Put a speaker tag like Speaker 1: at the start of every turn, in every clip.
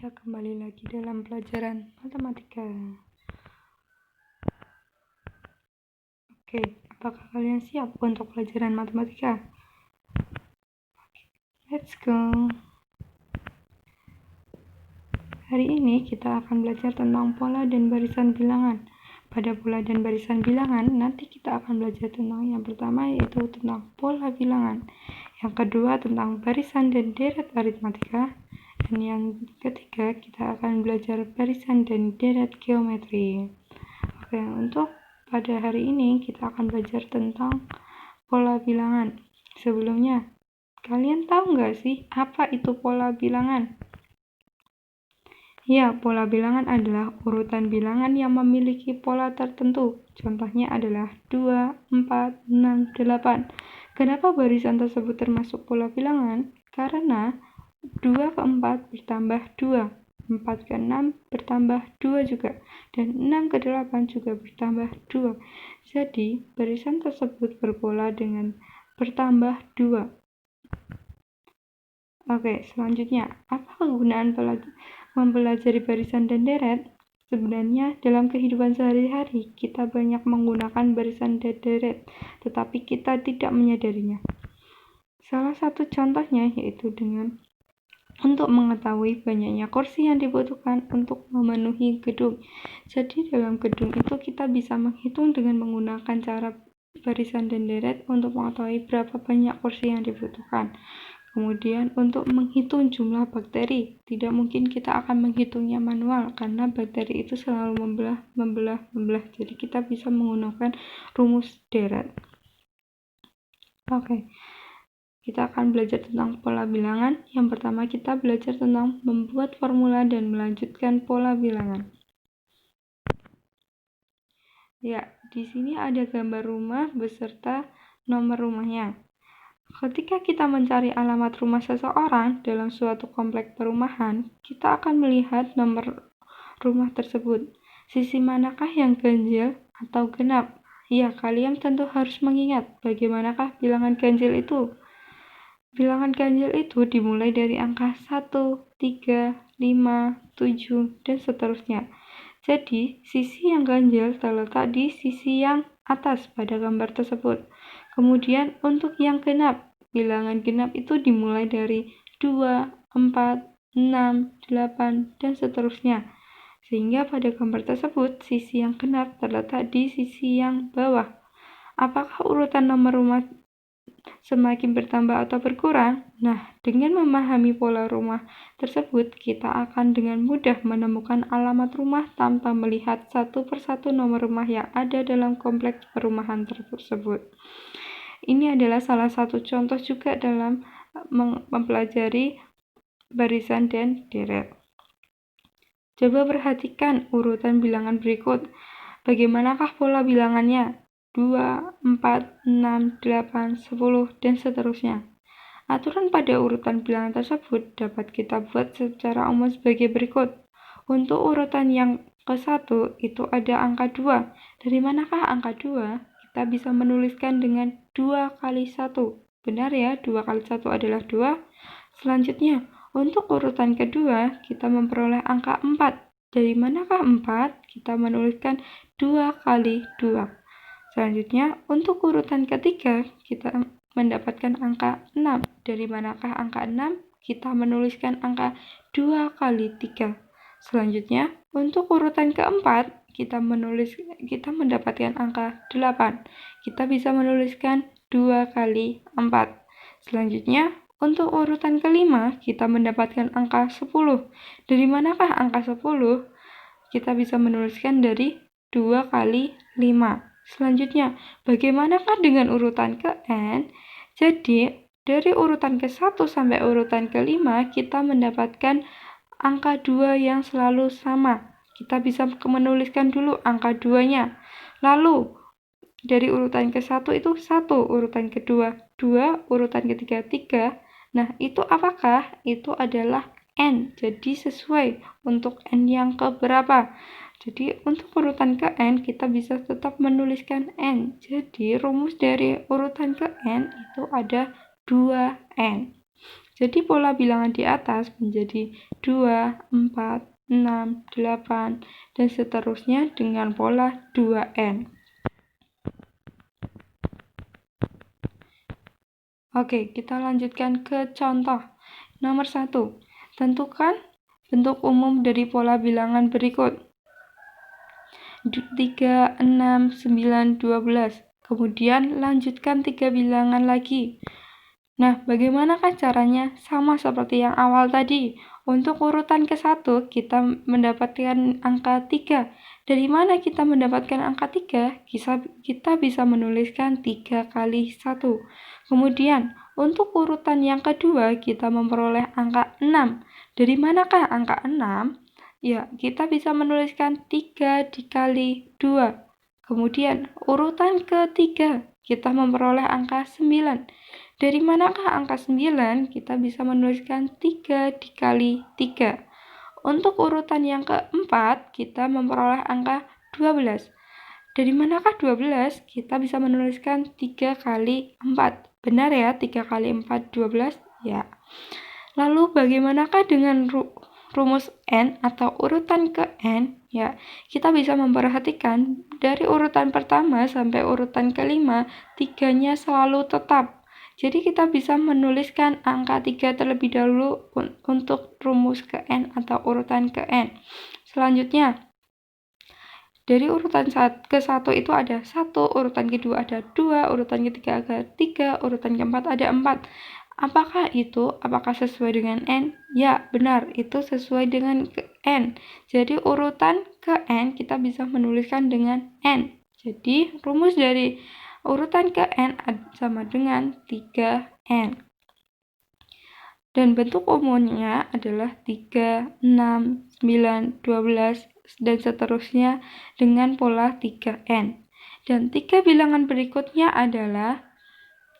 Speaker 1: Ya, kembali lagi dalam pelajaran matematika. Oke, apakah kalian siap untuk pelajaran matematika? Let's go. Hari ini kita akan belajar tentang pola dan barisan bilangan. Pada pola dan barisan bilangan, nanti kita akan belajar tentang yang pertama yaitu tentang pola bilangan. Yang kedua tentang barisan dan deret aritmatika. Dan yang ketiga kita akan belajar barisan dan deret geometri. Oke, untuk pada hari ini kita akan belajar tentang pola bilangan. Sebelumnya, kalian tahu nggak sih apa itu pola bilangan? Ya, pola bilangan adalah urutan bilangan yang memiliki pola tertentu. Contohnya adalah 2, 4, 6, 8. Kenapa barisan tersebut termasuk pola bilangan? Karena 2 ke 4 bertambah 2, 4 ke 6 bertambah 2 juga, dan 6 ke 8 juga bertambah 2. Jadi, barisan tersebut berpola dengan bertambah 2. Oke, selanjutnya, apa kegunaan mempelajari barisan dan deret? Sebenarnya, dalam kehidupan sehari-hari, kita banyak menggunakan barisan dan deret, tetapi kita tidak menyadarinya. Salah satu contohnya yaitu untuk mengetahui banyaknya kursi yang dibutuhkan untuk memenuhi gedung. Jadi dalam gedung itu kita bisa menghitung dengan menggunakan cara barisan dan deret untuk mengetahui berapa banyak kursi yang dibutuhkan. Kemudian untuk menghitung jumlah bakteri, tidak mungkin kita akan menghitungnya manual karena bakteri itu selalu membelah. Jadi kita bisa menggunakan rumus deret. Oke. Kita akan belajar tentang pola bilangan. Yang pertama kita belajar tentang membuat formula dan melanjutkan pola bilangan. Ya, di sini ada gambar rumah beserta nomor rumahnya. Ketika kita mencari alamat rumah seseorang dalam suatu kompleks perumahan, kita akan melihat nomor rumah tersebut. Sisi manakah yang ganjil atau genap? Ya, kalian tentu harus mengingat bagaimanakah bilangan ganjil itu. Bilangan ganjil itu dimulai dari angka 1, 3, 5, 7, dan seterusnya. Jadi, sisi yang ganjil terletak di sisi yang atas pada gambar tersebut. Kemudian, untuk yang genap, bilangan genap itu dimulai dari 2, 4, 6, 8, dan seterusnya. Sehingga pada gambar tersebut, sisi yang genap terletak di sisi yang bawah. Apakah urutan nomor rumah semakin bertambah atau berkurang? Nah, dengan memahami pola rumah tersebut, kita akan dengan mudah menemukan alamat rumah tanpa melihat satu persatu nomor rumah yang ada dalam kompleks perumahan tersebut. Ini adalah salah satu contoh juga dalam mempelajari barisan dan deret. Coba perhatikan urutan bilangan berikut. Bagaimanakah pola bilangannya? 2, 4, 6, 8, 10, dan seterusnya. Aturan pada urutan bilangan tersebut dapat kita buat secara umum sebagai berikut. Untuk urutan yang ke-1 itu ada angka 2. Dari manakah angka 2? Kita bisa menuliskan dengan 2 kali 1. Benar ya, 2 kali 1 adalah 2. Selanjutnya, untuk urutan kedua, kita memperoleh angka 4. Dari manakah 4? Kita menuliskan 2 kali 2. Selanjutnya, untuk urutan ketiga, kita mendapatkan angka 6. Dari manakah angka 6? Kita menuliskan angka 2 kali 3. Selanjutnya, untuk urutan keempat, kita mendapatkan angka 8. Kita bisa menuliskan 2 kali 4. Selanjutnya, untuk urutan kelima, kita mendapatkan angka 10. Dari manakah angka 10? Kita bisa menuliskan dari 2 kali 5. Selanjutnya, bagaimanakah dengan urutan ke-n? Jadi, dari urutan ke-1 sampai urutan ke-5, kita mendapatkan angka 2 yang selalu sama. Kita bisa menuliskan dulu angka 2-nya. Lalu, dari urutan ke-1 itu 1, urutan kedua 2, urutan ketiga 3. Nah, itu apakah? Itu adalah n. Jadi, sesuai untuk n yang keberapa. Jadi, untuk urutan ke-n, kita bisa tetap menuliskan n. Jadi, rumus dari urutan ke-n itu ada 2n. Jadi pola bilangan di atas menjadi 2, 4, 6, 8, dan seterusnya dengan pola 2n. Oke, kita lanjutkan ke contoh. Nomor 1. Tentukan bentuk umum dari pola bilangan berikut. 3, 6, 9, 12. Kemudian lanjutkan 3 bilangan lagi. Nah, bagaimanakah caranya? Sama seperti yang awal tadi. Untuk urutan ke-1, kita mendapatkan angka 3. Dari mana kita mendapatkan angka 3? Kita bisa menuliskan 3 kali 1. Kemudian, untuk urutan yang kedua, kita memperoleh angka 6. Dari manakah angka 6? Ya, kita bisa menuliskan 3 dikali 2. Kemudian, urutan ketiga, kita memperoleh angka 9. Dari manakah angka 9? Kita bisa menuliskan 3 dikali 3. Untuk urutan yang keempat, kita memperoleh angka 12. Dari manakah 12? Kita bisa menuliskan 3 kali 4. Benar ya, 3 kali 4, 12? Ya. Lalu bagaimanakah dengan rumus n atau urutan ke n? Ya, kita bisa memperhatikan dari urutan pertama sampai urutan kelima, 3-nya selalu tetap. Jadi kita bisa menuliskan angka 3 terlebih dahulu untuk rumus ke n atau urutan ke n. Selanjutnya, dari urutan ke-1 itu ada 1, urutan kedua ada 2, urutan ketiga ada 3, urutan keempat ada 4. Apakah sesuai dengan n? Ya, benar, itu sesuai dengan n. Jadi urutan ke n kita bisa menuliskan dengan n. Jadi rumus dari urutan ke n sama dengan 3n. Dan bentuk umumnya adalah 3, 6, 9, 12, dan seterusnya dengan pola 3n. Dan 3 bilangan berikutnya adalah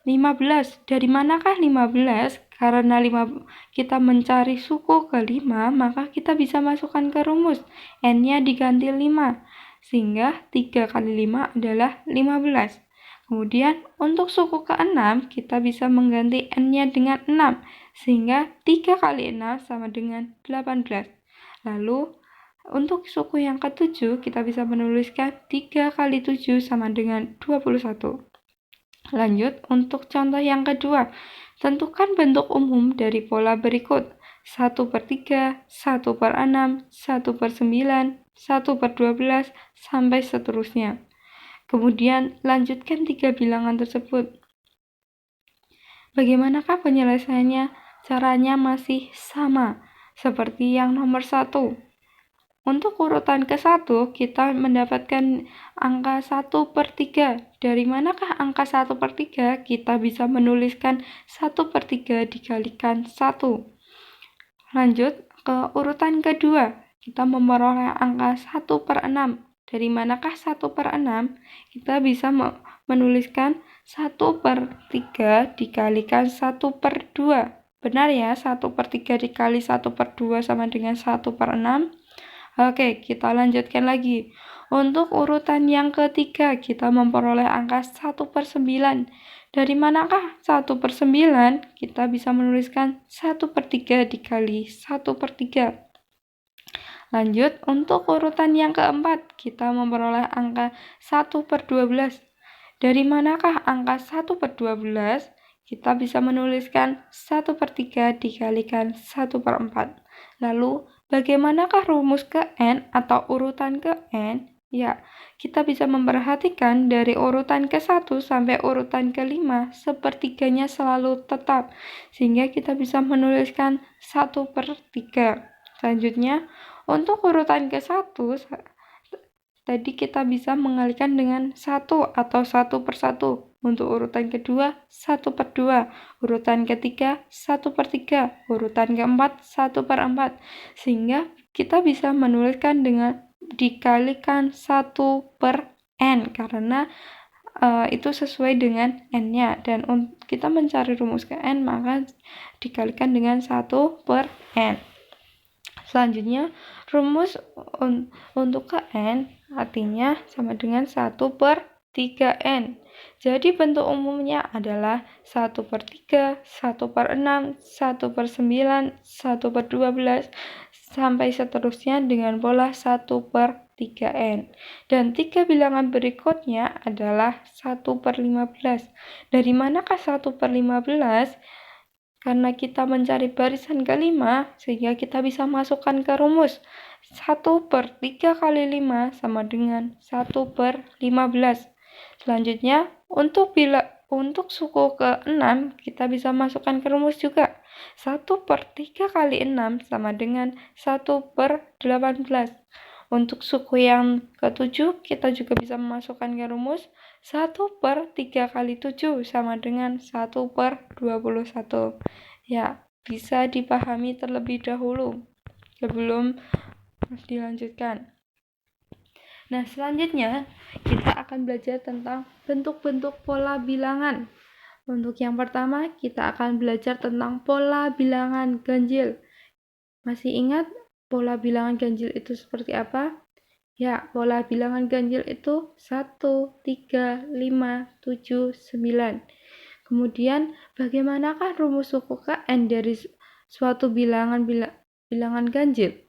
Speaker 1: 15. Dari manakah 15? Karena kita mencari suku ke-5, maka kita bisa masukkan ke rumus. N-nya diganti 5. Sehingga 3 kali 5 adalah 15. Kemudian untuk suku ke-6, kita bisa mengganti N-nya dengan 6. Sehingga 3 kali 6 sama dengan 18. Lalu untuk suku yang ke-7, kita bisa menuliskan 3 kali 7 sama dengan 21. Lanjut, untuk contoh yang kedua, tentukan bentuk umum dari pola berikut. 1/3, 1/6, 1/9, 1/12, sampai seterusnya. Kemudian, lanjutkan 3 bilangan tersebut. Bagaimanakah penyelesaiannya? Caranya masih sama, seperti yang nomor 1. Untuk urutan ke-1, kita mendapatkan angka 1/3. Dari manakah angka 1/3? Kita bisa menuliskan 1/3 dikalikan 1. Lanjut ke urutan kedua, kita memperoleh angka 1/6. Dari manakah 1/6? Kita bisa menuliskan 1/3 dikalikan 1/2. Benar ya, 1/3 dikali 1/2 sama dengan 1/6. Oke, kita lanjutkan lagi. Untuk urutan yang ketiga, kita memperoleh angka 1/9. Dari manakah 1/9? Kita bisa menuliskan 1/3 dikali 1/3. Lanjut, untuk urutan yang keempat, kita memperoleh angka 1/12. Dari manakah angka 1/12? Kita bisa menuliskan 1/3 dikalikan 1/4. Lalu, bagaimanakah rumus ke n atau urutan ke n? Ya, kita bisa memperhatikan dari urutan ke-1 sampai urutan ke-5, sepertiganya selalu tetap, sehingga kita bisa menuliskan 1/3. Selanjutnya, untuk urutan ke-1, tadi kita bisa mengalihkan dengan 1 atau 1/1. Untuk urutan kedua, 1/2. Urutan ketiga, 1/3. Urutan keempat, 1/4. Sehingga kita bisa menuliskan dengan dikalikan 1/n, karena itu sesuai dengan n-nya. Dan kita mencari rumus ke n, maka dikalikan dengan 1/n. Selanjutnya, rumus untuk ke n artinya sama dengan 1/n. 3N. Jadi bentuk umumnya adalah 1/3, 1/6, 1/9, 1/12, sampai seterusnya dengan pola 1/3N. Dan 3 bilangan berikutnya adalah 1/15. Dari manakah 1/15? Karena kita mencari barisan kelima, sehingga kita bisa masukkan ke rumus. 1/3 kali 5 sama dengan 1/15. Selanjutnya, untuk suku ke-6, kita bisa masukkan ke rumus juga. 1/3 kali 6 sama dengan 1/18. Untuk suku yang ke-7, kita juga bisa memasukkan ke rumus 1/3 kali 7 sama dengan 1/21. Ya, bisa dipahami terlebih dahulu sebelum dilanjutkan. Nah, selanjutnya kita akan belajar tentang bentuk-bentuk pola bilangan. Untuk yang pertama, kita akan belajar tentang pola bilangan ganjil. Masih ingat pola bilangan ganjil itu seperti apa? Ya, pola bilangan ganjil itu 1, 3, 5, 7, 9. Kemudian, bagaimanakah rumus suku KN dari suatu bilangan ganjil?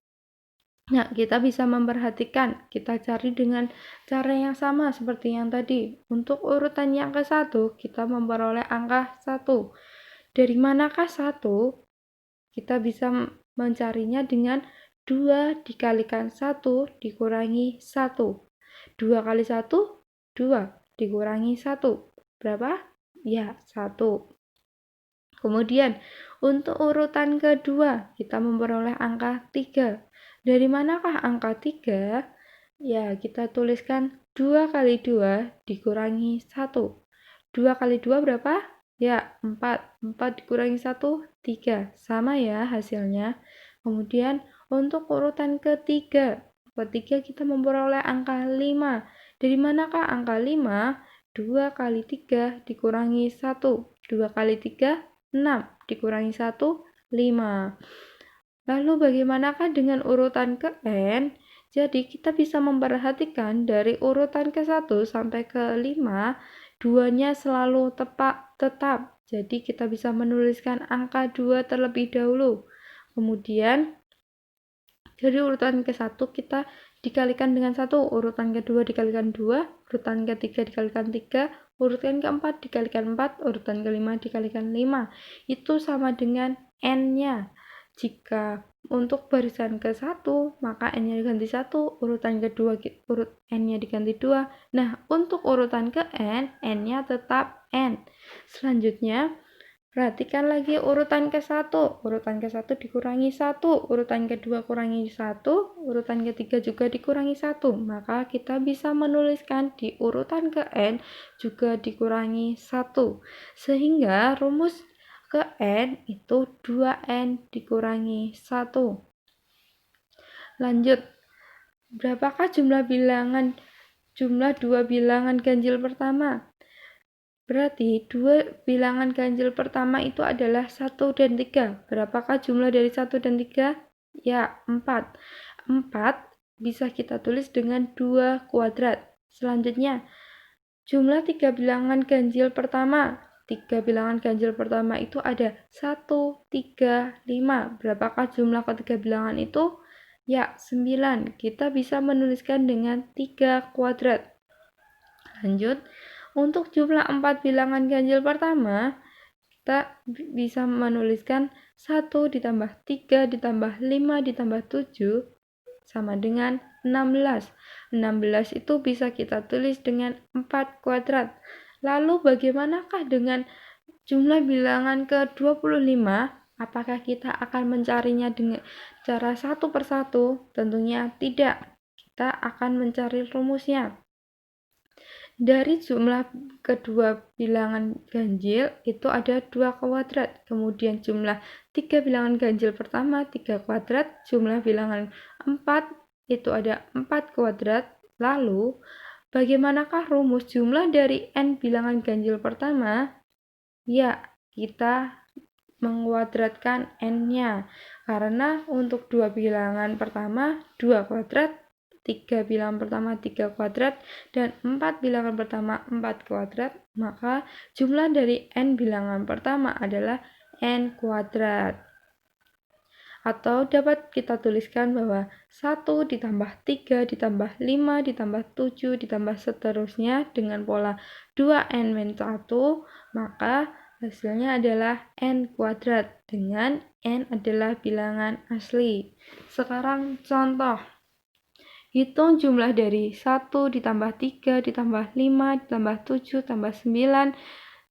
Speaker 1: Nah, kita bisa memperhatikan, kita cari dengan cara yang sama seperti yang tadi. Untuk urutan yang ke-1, kita memperoleh angka 1. Dari manakah 1? Kita bisa mencarinya dengan 2 dikalikan 1 dikurangi 1. 2 kali 1, 2 dikurangi 1. Berapa? Ya, 1. Kemudian, untuk urutan kedua, kita memperoleh angka 3. Dari manakah angka 3? Ya, kita tuliskan 2 kali 2 dikurangi 1. 2 kali 2 berapa? Ya, 4. 4 dikurangi 1, 3. Sama ya hasilnya. Kemudian, untuk urutan ketiga. Ketiga kita memperoleh angka 5. Dari manakah angka 5? 2 kali 3 dikurangi 1. 2 kali 3, 6. Dikurangi 1, 5. Lalu bagaimanakah dengan urutan ke-n? Jadi kita bisa memperhatikan dari urutan ke-1 sampai ke-5, duanya selalu tetap. Jadi kita bisa menuliskan angka 2 terlebih dahulu. Kemudian dari urutan ke-1 kita dikalikan dengan 1, urutan ke-2 dikalikan 2, urutan ke-3 dikalikan 3, urutan ke-4 dikalikan 4, urutan ke-5 dikalikan 5. Itu sama dengan n-nya. Jika untuk barisan ke-1, maka n-nya diganti 1, urutan kedua n-nya diganti 2. Nah, untuk urutan ke-n, n-nya tetap n. Selanjutnya, perhatikan lagi urutan ke-1. Urutan ke-1 dikurangi 1, urutan kedua kurangi 1, urutan ketiga juga dikurangi 1. Maka kita bisa menuliskan di urutan ke-n juga dikurangi 1. Sehingga rumus ke-n itu 2n dikurangi 1. Lanjut. Berapakah jumlah dua bilangan ganjil pertama? Berarti dua bilangan ganjil pertama itu adalah 1 dan 3. Berapakah jumlah dari 1 dan 3? Ya, 4. 4 bisa kita tulis dengan 2 kuadrat. Selanjutnya, jumlah 3 bilangan ganjil pertama. 3 bilangan ganjil pertama itu ada 1, 3, 5. Berapakah jumlah ketiga bilangan itu? Ya, 9. Kita bisa menuliskan dengan 3 kuadrat. Lanjut, untuk jumlah 4 bilangan ganjil pertama, kita bisa menuliskan 1 ditambah 3 ditambah 5 ditambah 7 sama dengan 16. 16 itu bisa kita tulis dengan 4 kuadrat. Lalu bagaimanakah dengan jumlah bilangan ke-25? Apakah kita akan mencarinya dengan cara satu persatu? Tentunya tidak. Kita akan mencari rumusnya. Dari jumlah kedua bilangan ganjil itu ada 2 kuadrat. Kemudian jumlah 3 bilangan ganjil pertama 3 kuadrat. Jumlah bilangan 4 itu ada 4 kuadrat. Lalu, bagaimanakah rumus jumlah dari n bilangan ganjil pertama? Ya, kita menguadratkan n-nya. Karena untuk 2 bilangan pertama 2 kuadrat, 3 bilangan pertama 3 kuadrat, dan 4 bilangan pertama 4 kuadrat, maka jumlah dari n bilangan pertama adalah n kuadrat. Atau dapat kita tuliskan bahwa 1 ditambah 3 ditambah 5 ditambah 7 ditambah seterusnya dengan pola 2n-1, maka hasilnya adalah n kuadrat dengan n adalah bilangan asli. Sekarang contoh. Hitung jumlah dari 1 ditambah 3 ditambah 5 ditambah 7 tambah 9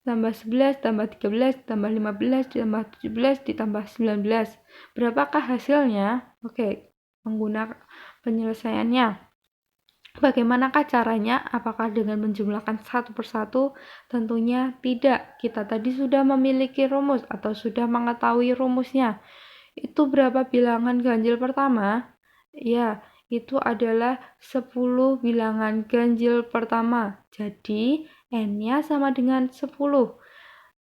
Speaker 1: tambah 11, tambah 13, tambah 15, ditambah 17, ditambah 19. Berapakah hasilnya? Oke, menggunakan penyelesaiannya. Bagaimanakah caranya? Apakah dengan menjumlahkan satu persatu? Tentunya tidak. Kita tadi sudah memiliki rumus atau sudah mengetahui rumusnya. Itu berapa bilangan ganjil pertama? Ya, itu adalah 10 bilangan ganjil pertama. Jadi, n-nya sama dengan 10.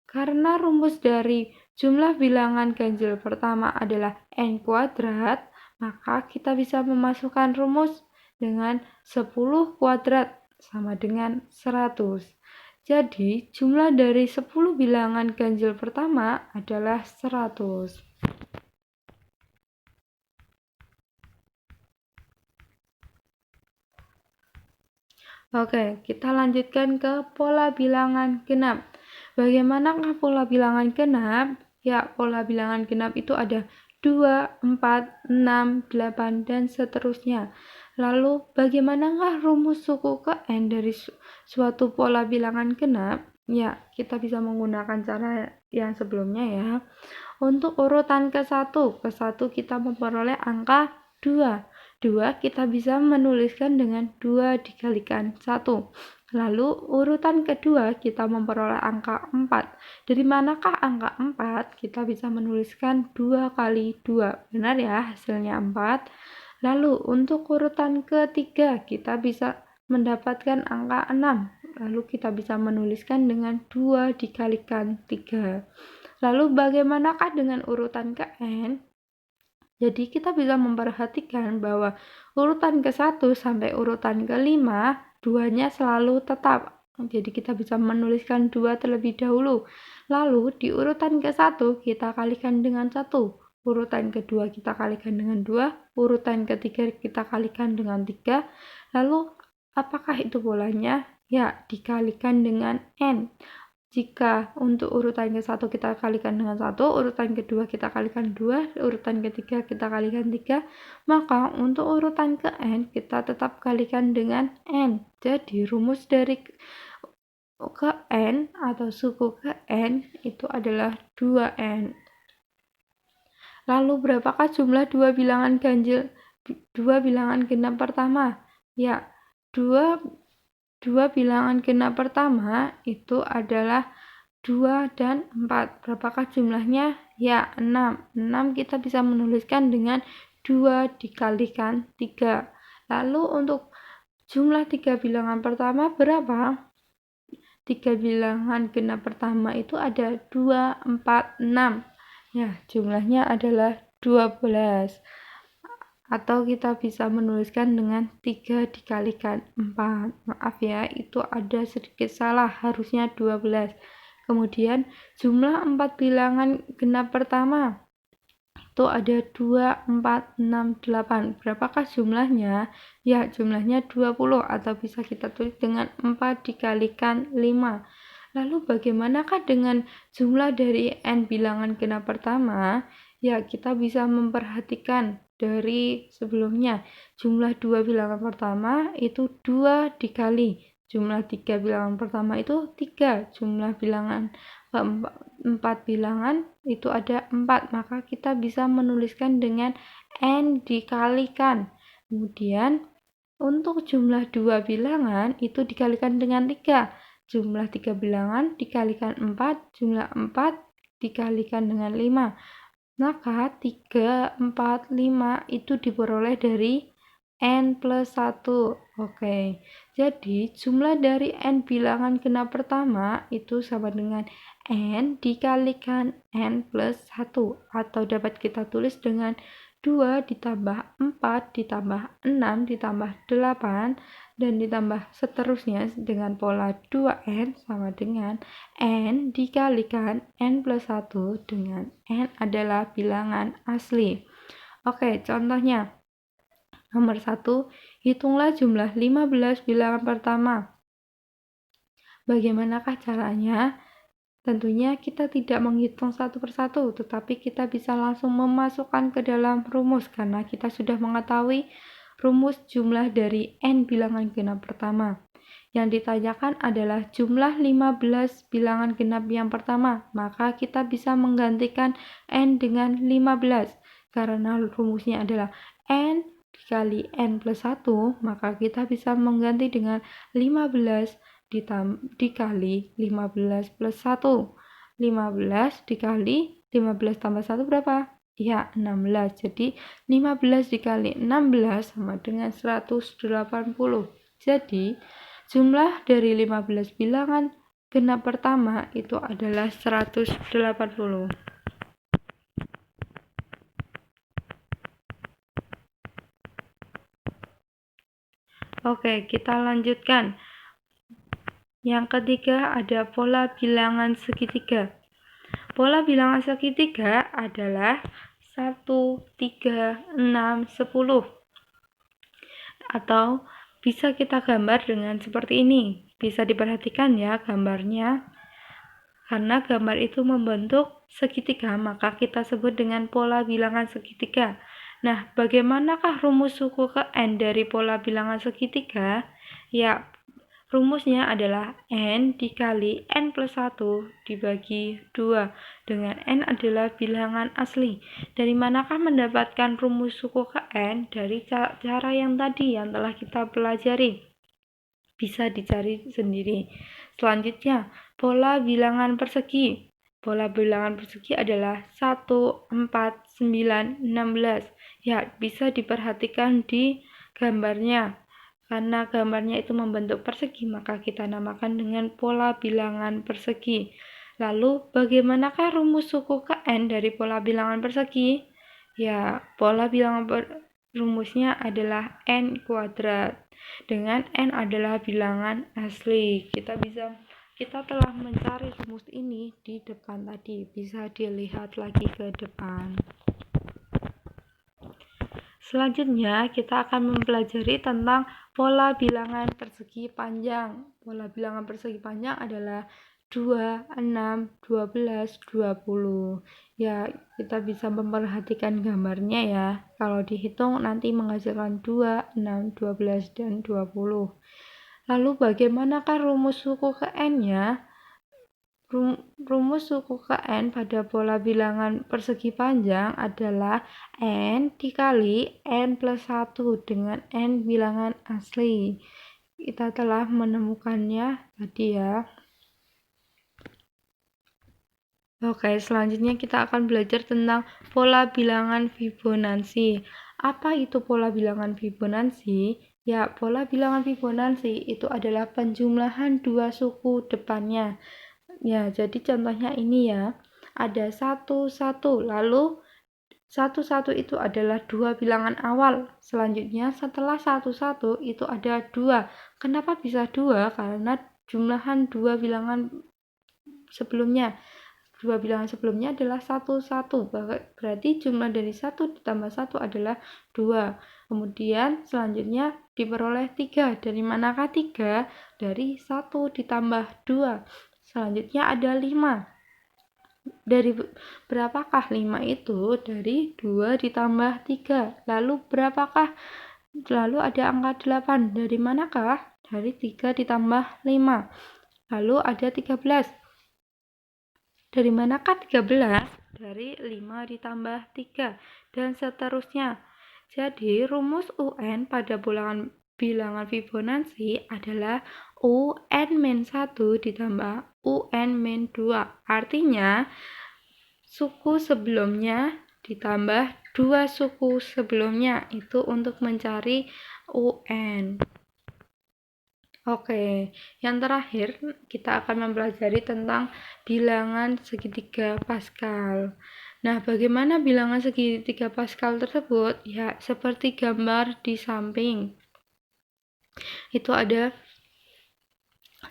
Speaker 1: Karena rumus dari jumlah bilangan ganjil pertama adalah n kuadrat, maka kita bisa memasukkan rumus dengan 10 kuadrat sama dengan 100. Jadi, jumlah dari 10 bilangan ganjil pertama adalah 100. Oke, kita lanjutkan ke pola bilangan genap. Bagaimanakah pola bilangan genap? Ya, pola bilangan genap itu ada 2, 4, 6, 8, dan seterusnya. Lalu, bagaimanakah rumus suku ke n dari suatu pola bilangan genap? Ya, kita bisa menggunakan cara yang sebelumnya ya. Untuk urutan ke-1 kita memperoleh angka 2. 2 kita bisa menuliskan dengan 2 dikalikan 1. Lalu urutan kedua kita memperoleh angka 4. Dari manakah angka 4? Kita bisa menuliskan 2 kali 2. Benar ya, hasilnya 4. Lalu untuk urutan ketiga kita bisa mendapatkan angka 6. Lalu kita bisa menuliskan dengan 2 dikalikan 3. Lalu bagaimanakah dengan urutan ke n? Jadi kita bisa memperhatikan bahwa urutan ke-1 sampai urutan ke-5, 2-nya selalu tetap. Jadi kita bisa menuliskan 2 terlebih dahulu. Lalu di urutan ke-1 kita kalikan dengan 1. Urutan kedua kita kalikan dengan 2. Urutan ketiga kita kalikan dengan 3. Lalu apakah itu polanya? Ya, dikalikan dengan n. Jika untuk urutan ke-1 kita kalikan dengan 1, urutan kedua kita kalikan 2, urutan ketiga kita kalikan 3, maka untuk urutan ke n kita tetap kalikan dengan n. Jadi rumus dari ke n atau suku ke n itu adalah 2n. Lalu berapakah jumlah dua bilangan genap pertama? Ya, Dua bilangan genap pertama itu adalah 2 dan 4. Berapakah jumlahnya? Ya, 6. 6 kita bisa menuliskan dengan 2 dikalikan 3. Lalu untuk jumlah 3 bilangan pertama berapa? 3 bilangan genap pertama itu ada 2, 4, 6. Ya, jumlahnya adalah 12. Atau kita bisa menuliskan dengan 3 dikalikan 4. Maaf ya, itu ada sedikit salah, harusnya 12. Kemudian jumlah 4 bilangan genap pertama itu ada 2, 4, 6, 8. Berapakah jumlahnya? Ya, jumlahnya 20 atau bisa kita tulis dengan 4 dikalikan 5. Lalu bagaimanakah dengan jumlah dari n bilangan genap pertama? Ya, kita bisa memperhatikan dari sebelumnya. Jumlah 2 bilangan pertama itu 2 dikali. Jumlah 3 bilangan pertama itu 3. Jumlah bilangan 4 bilangan itu ada 4. Maka kita bisa menuliskan dengan n dikalikan. Kemudian untuk jumlah 2 bilangan itu dikalikan dengan 3. Jumlah 3 bilangan dikalikan 4. Jumlah 4 dikalikan dengan 5. Maka 3, 4, 5 itu diperoleh dari n plus 1. Oke, jadi jumlah dari n bilangan genap pertama itu sama dengan n dikalikan n plus 1. Atau dapat kita tulis dengan 2 ditambah 4 ditambah 6 ditambah 8 dan ditambah seterusnya dengan pola 2n sama dengan n dikalikan n plus 1 dengan n adalah bilangan asli. Oke, contohnya. Nomor 1, hitunglah jumlah 15 bilangan pertama. Bagaimanakah caranya? Tentunya kita tidak menghitung satu persatu, tetapi kita bisa langsung memasukkan ke dalam rumus karena kita sudah mengetahui rumus jumlah dari n bilangan genap pertama. Yang ditanyakan adalah jumlah 15 bilangan genap yang pertama, maka kita bisa menggantikan n dengan 15. Karena rumusnya adalah n dikali n plus 1, maka kita bisa mengganti dengan 15 dikali 15 plus 1. 15 dikali 15 tambah 1 berapa? Ya, 16. Jadi, 15 dikali 16 sama dengan 180. Jadi, jumlah dari 15 bilangan genap pertama itu adalah 180. Oke, kita lanjutkan. Yang ketiga ada pola bilangan segitiga. Pola bilangan segitiga adalah 1, 3, 6, 10. Atau bisa kita gambar dengan seperti ini. Bisa diperhatikan ya gambarnya. Karena gambar itu membentuk segitiga, maka kita sebut dengan pola bilangan segitiga. Nah, bagaimanakah rumus suku ke n dari pola bilangan segitiga? Ya, rumusnya adalah n dikali n plus 1 dibagi 2, dengan n adalah bilangan asli. Dari manakah mendapatkan rumus suku ke n? Dari cara yang tadi yang telah kita pelajari. Bisa dicari sendiri. Selanjutnya, pola bilangan persegi. Pola bilangan persegi adalah 1, 4, 9, 16. Ya, bisa diperhatikan di gambarnya. Karena gambarnya itu membentuk persegi, maka kita namakan dengan pola bilangan persegi. Lalu, bagaimanakah rumus suku ke n dari pola bilangan persegi? Ya, pola bilangan rumusnya adalah n kuadrat. Dengan n adalah bilangan asli. Kita telah mencari rumus ini di depan tadi. Bisa dilihat lagi ke depan. Selanjutnya, kita akan mempelajari tentang pola bilangan persegi panjang. Pola bilangan persegi panjang adalah 2, 6, 12, 20. Ya, kita bisa memperhatikan gambarnya ya. Kalau dihitung nanti menghasilkan 2, 6, 12, dan 20. Lalu bagaimanakah rumus suku ke n-nya? Rumus suku ke n pada pola bilangan persegi panjang adalah n dikali n plus 1 dengan n bilangan asli. Kita telah menemukannya tadi ya. Oke, selanjutnya kita akan belajar tentang pola bilangan Fibonacci. Apa itu pola bilangan Fibonacci? Ya, pola bilangan Fibonacci itu adalah penjumlahan dua suku depannya. Ya, jadi contohnya ini ya, ada 1, 1, lalu 1, 1 itu adalah dua bilangan awal. Selanjutnya setelah 1, 1 itu ada 2. Kenapa bisa 2? Karena jumlahan dua bilangan sebelumnya. Dua bilangan sebelumnya adalah 1, 1. Berarti jumlah dari 1 ditambah 1 adalah 2. Kemudian selanjutnya diperoleh 3. Dari manakah 3? Dari 1 ditambah 2. Selanjutnya ada 5. Dari berapakah 5 itu? Dari 2 ditambah 3. Lalu berapakah? Lalu ada angka 8. Dari manakah? Dari 3 ditambah 5. Lalu ada 13. Dari manakah 13? Dari 5 ditambah 3. Dan seterusnya. Jadi rumus UN pada bilangan Fibonacci adalah UN-1 ditambah UN-2. Artinya, suku sebelumnya ditambah dua suku sebelumnya itu untuk mencari UN. Oke, yang terakhir kita akan mempelajari tentang bilangan segitiga Pascal. Nah, bagaimana bilangan segitiga Pascal tersebut? Ya, seperti gambar di samping. Itu ada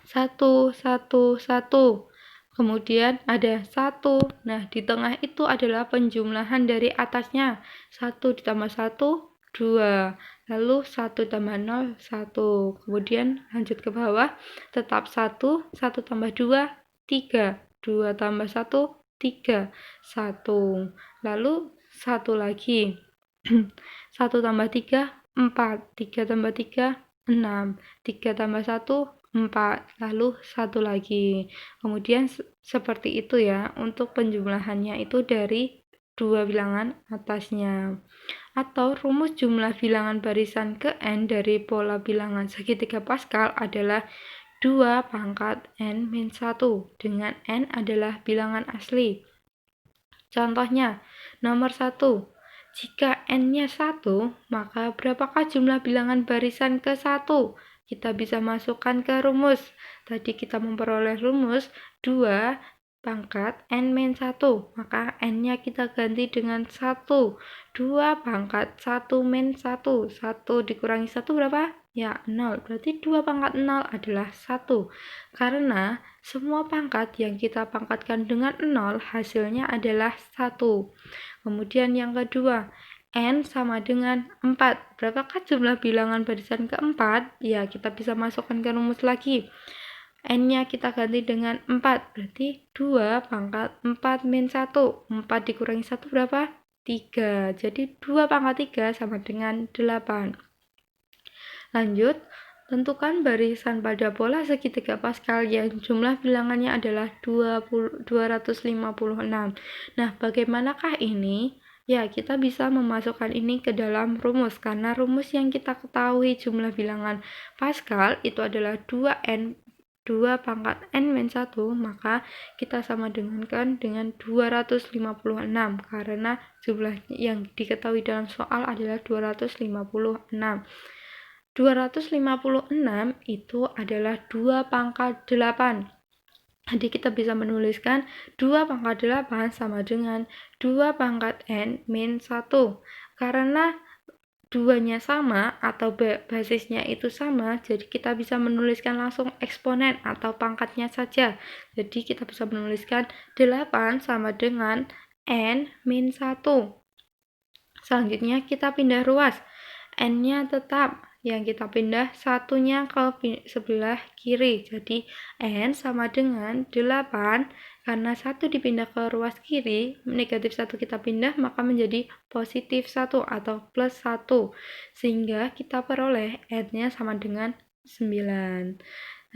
Speaker 1: 1, 1, 1. Kemudian ada 1. Nah, di tengah itu adalah penjumlahan dari atasnya. 1 ditambah 1, 2. Lalu 1 tambah 0, 1. Kemudian lanjut ke bawah, tetap 1, 1 tambah 2, 3. 2 tambah 1, 3. 1. Lalu 1 lagi. 1 tambah 3, 4. 3 tambah 3, 6. 3 tambah 1, 4. Lalu 1 lagi. Kemudian seperti itu ya, untuk penjumlahannya itu dari dua bilangan atasnya. Atau rumus jumlah bilangan barisan ke n dari pola bilangan segitiga Pascal adalah 2 pangkat n min 1, dengan n adalah bilangan asli. Contohnya, nomor 1. Jika n-nya 1, maka berapakah jumlah bilangan barisan ke 1? Kita bisa masukkan ke rumus. Tadi kita memperoleh rumus 2 pangkat n min 1, maka n-nya kita ganti dengan 1. 2 pangkat 1 min 1. 1 dikurangi 1 berapa? Ya, 0. Berarti 2 pangkat 0 adalah 1. Karena semua pangkat yang kita pangkatkan dengan 0 hasilnya adalah 1. Kemudian yang kedua, n sama dengan 4. Berapakah jumlah bilangan barisan keempat? Ya, kita bisa masukkan ke rumus lagi. N-nya kita ganti dengan 4. Berarti 2 pangkat 4 min 1. 4 dikurangi 1 berapa? 3. Jadi 2 pangkat 3 sama dengan 8. Lanjut, tentukan barisan pada pola segitiga Pascal yang jumlah bilangannya adalah 256. Nah, bagaimanakah ini? Ya, kita bisa memasukkan ini ke dalam rumus, karena rumus yang kita ketahui jumlah bilangan Pascal itu adalah 2 pangkat n min 1, maka kita sama dengan 256, karena jumlah yang diketahui dalam soal adalah 256. 256 itu adalah 2 pangkat 8. Jadi kita bisa menuliskan 2 pangkat 8 sama dengan 2 pangkat n min 1. Karena duanya sama atau basisnya itu sama, jadi kita bisa menuliskan langsung eksponen atau pangkatnya saja. Jadi kita bisa menuliskan 8 sama dengan n min 1. Selanjutnya kita pindah ruas. N-nya tetap, yang kita pindah satunya ke sebelah kiri. Jadi N sama dengan 8, karena 1 dipindah ke ruas kiri, negatif 1 kita pindah, maka menjadi positif 1 atau plus 1. Sehingga kita peroleh N-nya sama dengan 9.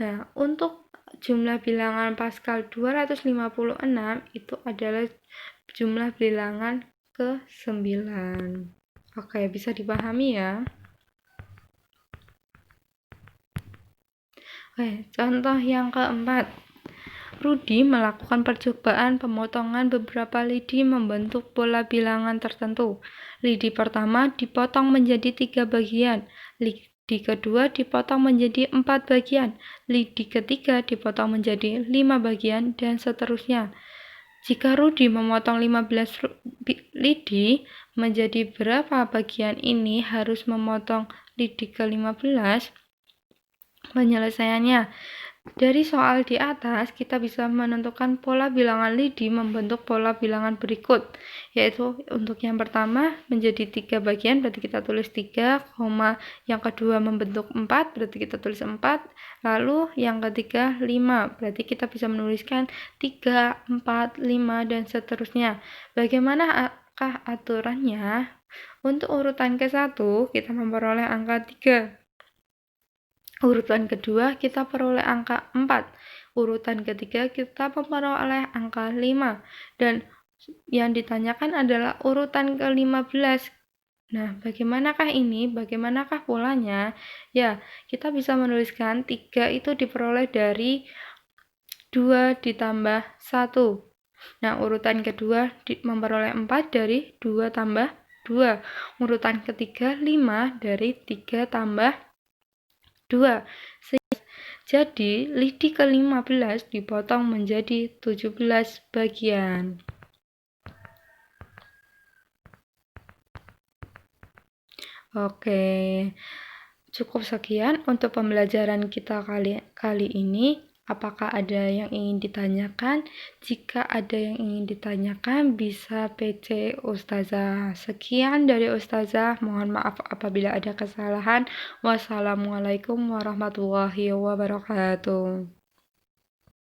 Speaker 1: Nah, untuk jumlah bilangan Pascal 256 itu adalah jumlah bilangan ke-9. Oke, bisa dipahami ya. Oke, contoh yang keempat. Rudy melakukan percobaan pemotongan beberapa lidi membentuk pola bilangan tertentu. Lidi pertama dipotong menjadi 3 bagian. Lidi kedua dipotong menjadi 4 bagian. Lidi ketiga dipotong menjadi 5 bagian, dan seterusnya. Jika Rudy memotong 15 lidi, menjadi berapa bagian ini harus memotong lidi ke-15? Penyelesaiannya, dari soal di atas kita bisa menentukan pola bilangan lidi membentuk pola bilangan berikut, yaitu untuk yang pertama menjadi 3 bagian, berarti kita tulis 3, yang kedua membentuk 4, berarti kita tulis 4, lalu yang ketiga 5, berarti kita bisa menuliskan 3, 4, 5, dan seterusnya. Bagaimanakah aturannya? Untuk urutan ke-1 kita memperoleh angka 3. Urutan kedua kita peroleh angka 4. Urutan ketiga kita memperoleh angka 5. Dan yang ditanyakan adalah urutan ke-15. Nah, bagaimanakah ini? Bagaimanakah polanya? Ya, kita bisa menuliskan 3 itu diperoleh dari 2 ditambah 1. Nah, urutan kedua memperoleh 4 dari 2 tambah 2. Urutan ketiga 5 dari 3 tambah 2. Jadi, lidi ke-15 dipotong menjadi 17 bagian. Oke, cukup sekian untuk pembelajaran kita kali ini. Apakah ada yang ingin ditanyakan? Jika ada yang ingin ditanyakan, bisa PC Ustazah. Sekian dari Ustazah. Mohon maaf apabila ada kesalahan. Wassalamualaikum warahmatullahi wabarakatuh.